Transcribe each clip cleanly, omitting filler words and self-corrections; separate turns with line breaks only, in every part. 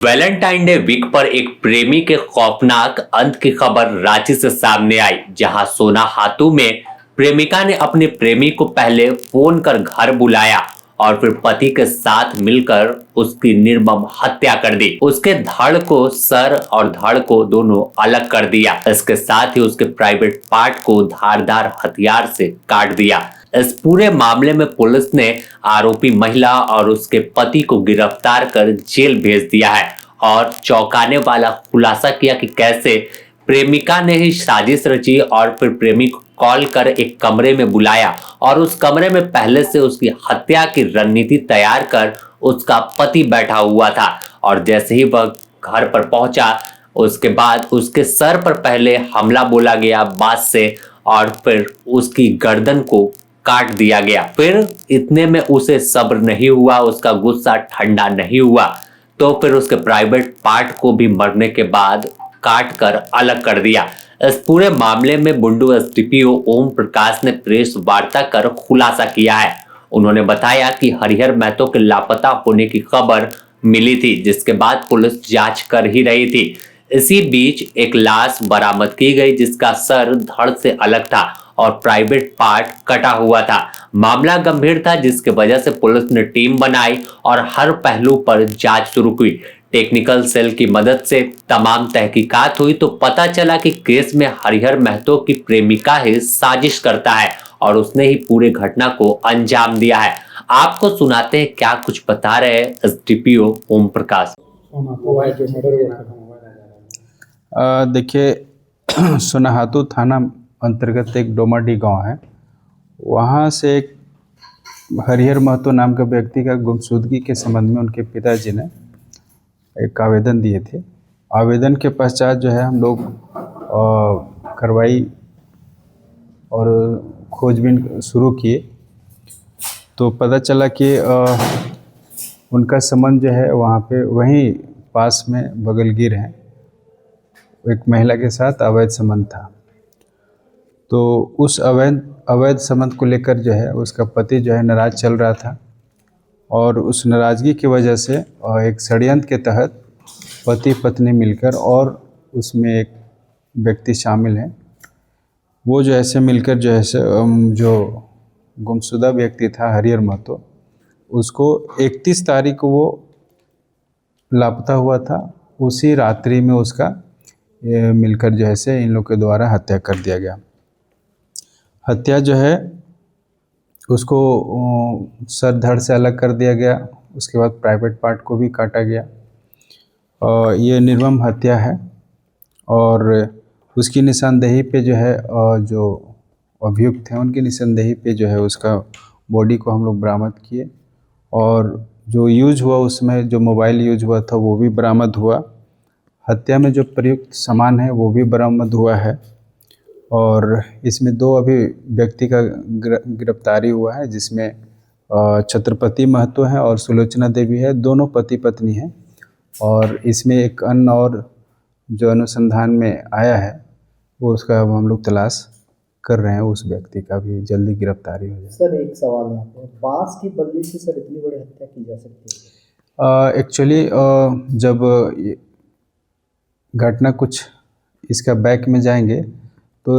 Valentine day week पर एक प्रेमी के खौफनाक अंत की खबर रांची से सामने आई, जहां सोना हाथू में प्रेमिका ने अपने प्रेमी को पहले फोन कर घर बुलाया और फिर पति के साथ मिलकर उसकी निर्मम हत्या कर दी। उसके धड़ को, सर और धड़ को दोनों अलग कर दिया। इसके साथ ही उसके प्राइवेट पार्ट को धारदार हथियार से काट दिया। इस पूरे मामले में पुलिस ने आरोपी महिला और उसके पति को गिरफ्तार कर जेल भेज दिया है और चौंकाने वाला खुलासा किया कि कैसे प्रेमिका ने ही साजिश रची और फिर प्रेमी को कॉल कर एक कमरे में बुलाया और उस कमरे में पहले से उसकी हत्या की रणनीति तैयार कर उसका पति बैठा हुआ था। और जैसे ही वह घर पर पहुंचा, उसके बाद उसके सर पर पहले हमला बोला गया बात से और फिर उसकी गर्दन को काट दिया गया। फिर इतने में उसे सब्र नहीं हुआ, उसका गुस्सा ठंडा नहीं हुआ, तो फिर उसके प्राइवेट पार्ट को भी मरने के बाद काट कर अलग कर दिया। इस पूरे मामले में बुंडू एसडीपीओ ओम प्रकाश ने प्रेस वार्ता कर खुलासा किया है। उन्होंने बताया कि हरिहर महतो के लापता होने की खबर मिली थी, जिसके बाद पुलिस जांच कर ही रही थी। इसी बीच एक लाश बरामद की गई जिसका सर धड़ से अलग था और प्राइवेट पार्ट कटा हुआ था। मामला गंभीर था, जिसकी वजह से पुलिस ने टीम बनाई और हर पहलू पर जांच शुरू की। टेक्निकल सेल की मदद से तमाम तहकीकात हुई तो पता चला कि केस में हरिहर महतो की प्रेमिका ही साजिश करता है और उसने ही पूरे घटना को अंजाम दिया है। आपको सुनाते हैं क्या कुछ बता रहे हैं एसडीपीओ ओम प्रकाश।
देखिए, सोनाहातू थाना अंतर्गत एक डोमाडी गांव है। वहाँ से एक हरिहर महतो नाम के व्यक्ति का गुमशुदगी के संबंध में उनके पिताजी ने एक आवेदन दिए थे। आवेदन के पश्चात जो है हम लोग कार्रवाई और खोजबीन शुरू किए तो पता चला कि उनका संबंध जो है वहाँ पे वहीं पास में बगलगीर है, एक महिला के साथ अवैध संबंध था। तो उस अवैध संबंध को लेकर जो है उसका पति जो है नाराज चल रहा था और उस नाराज़गी की वजह से एक षड्यंत्र के तहत पति पत्नी मिलकर और उसमें एक व्यक्ति शामिल है, वो जो ऐसे मिलकर जो है जो गुमशुदा व्यक्ति था हरिहर महतो, उसको 31 तारीख को वो लापता हुआ था। उसी रात्रि में उसका मिलकर जो है इन लोग के द्वारा हत्या कर दिया गया। हत्या जो है उसको सर धड़ से अलग कर दिया गया, उसके बाद प्राइवेट पार्ट को भी काटा गया। ये निर्मम हत्या है और उसकी निशानदेही पे जो है जो अभियुक्त हैं उनकी निशानदेही पे जो है उसका बॉडी को हम लोग बरामद किए और जो यूज हुआ उसमें जो मोबाइल यूज हुआ था वो भी बरामद हुआ। हत्या में जो प्रयुक्त सामान है वो भी बरामद हुआ है और इसमें 2 अभी व्यक्ति का गिरफ्तारी हुआ है, जिसमें छत्रपति महतो है और सुलोचना देवी है, दोनों पति पत्नी हैं। और इसमें एक अन्य और जो अनुसंधान में आया है वो उसका अब हम लोग तलाश कर रहे हैं, उस व्यक्ति का भी जल्दी गिरफ्तारी हो जाए।
सर एक सवाल यहाँ पे, बांस की बल्ली से सर इतनी बड़ी हत्या की जा सकती है?
एक्चुअली जब घटना कुछ इसका बैक में जाएंगे तो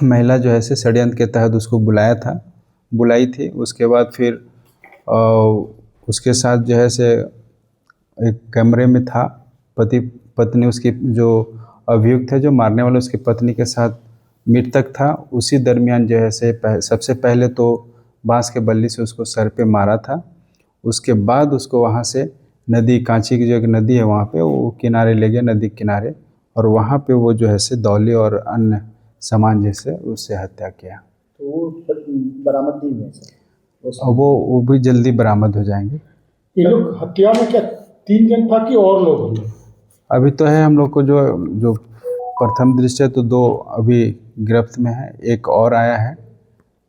महिला जो है षड्यंत्र के तहत उसको बुलाई थी। उसके बाद फिर उसके साथ जो है एक कमरे में था, पति पत्नी, उसकी जो अभियुक्त है जो मारने वाला उसकी पत्नी के साथ मृतक था। उसी दरमियान जो है सबसे पहले तो बांस के बल्ली से उसको सर पे मारा था। उसके बाद उसको वहाँ से नदी, कांची की जो एक नदी है वहाँ पे वो किनारे ले गया, नदी किनारे, और वहाँ पे वो जो है दौली और अन्य सामान जैसे उससे हत्या किया।
तो वो बरामद नहीं हुए सर?
वो भी जल्दी बरामद हो जाएंगे।
ये लोग हत्या में क्या 3 जन था कि और लोग?
अभी तो है हम लोग को जो प्रथम दृष्टया तो 2 अभी गिरफ्त में है, एक और आया है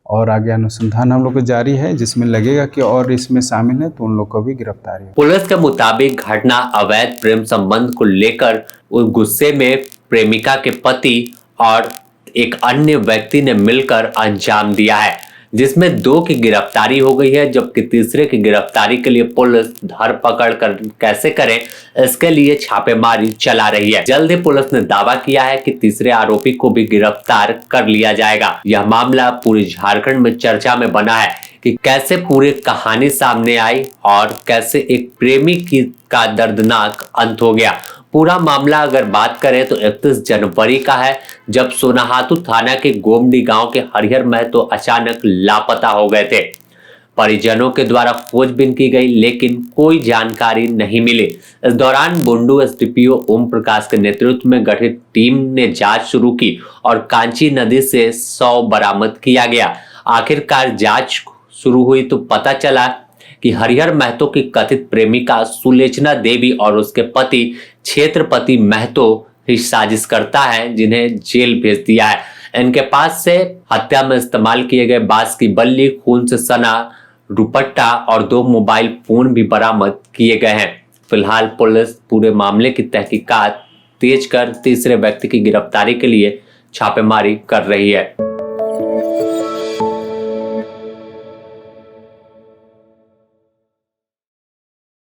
और आगे अनुसंधान हम लोग को जारी है, जिसमें लगेगा कि और इसमें शामिल है तो उन लोग को भी गिरफ्तारी है।
पुलिस के मुताबिक घटना अवैध प्रेम संबंध को लेकर उस गुस्से में प्रेमिका के पति और एक अन्य व्यक्ति ने मिलकर अंजाम दिया है। जिसमें 2 की गिरफ्तारी हो गई है, जबकि तीसरे की गिरफ्तारी के लिए पुलिस धरपकड़ कर कैसे करे इसके लिए छापेमारी चला रही है। जल्द ही पुलिस ने दावा किया है कि तीसरे आरोपी को भी गिरफ्तार कर लिया जाएगा। यह मामला पूरे झारखंड में चर्चा में बना है कि कैसे पूरी कहानी सामने आई और कैसे एक प्रेमी का दर्दनाक अंत हो गया। पूरा मामला अगर बात करें तो 31 जनवरी का है, जब सोनाहातू थाना के गोमडी गांव के हरिहर महतो अचानक लापता हो गए थे। परिजनों के द्वारा खोजबीन की गई लेकिन कोई जानकारी नहीं मिली। इस दौरान बुंडू एसडीपीओ ओम प्रकाश के नेतृत्व में गठित टीम ने जांच शुरू की और कांची नदी से शव बरामद किया गया। आखिरकार जांच शुरू हुई तो पता चला कि हरिहर महतो की कथित प्रेमिका सुलेचना देवी और उसके पति क्षेत्रपति महतो ही साजिश करता है, जिन्हें जेल भेज दिया है। इनके पास से हत्या में इस्तेमाल किए गए बांस की बल्ली, खून से सना दुपट्टा और 2 मोबाइल फोन भी बरामद किए गए हैं। फिलहाल पुलिस पूरे मामले की तहकीकात तेज कर तीसरे व्यक्ति की गिरफ्तारी के लिए छापेमारी कर रही है।